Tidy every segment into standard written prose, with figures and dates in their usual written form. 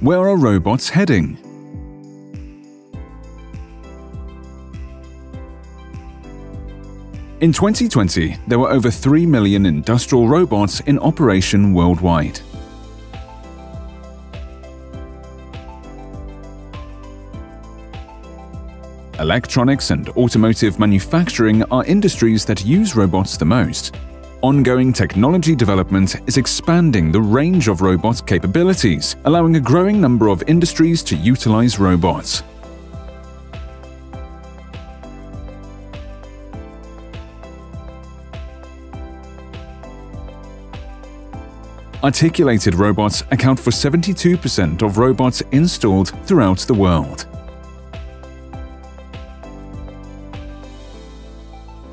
Where are robots heading? In 2020, there were over 3 million industrial robots in operation worldwide. Electronics and automotive manufacturing are industries that use robots the most. Ongoing technology development is expanding the range of robot capabilities, allowing a growing number of industries to utilize robots. Articulated robots account for 72% of robots installed throughout the world.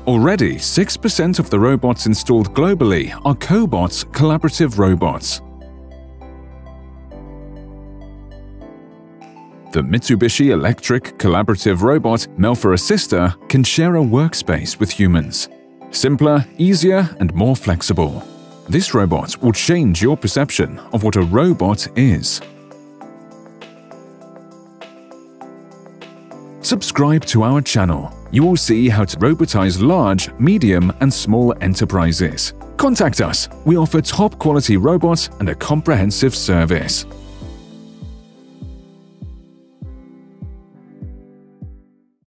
Already, 6% of the robots installed globally are cobots, collaborative robots. The Mitsubishi Electric collaborative robot Melfa Assista can share a workspace with humans. Simpler, easier, and more flexible. This robot will change your perception of what a robot is. Subscribe to our channel. You will see how to robotize large, medium, and small enterprises. Contact us. We offer top-quality robots and a comprehensive service.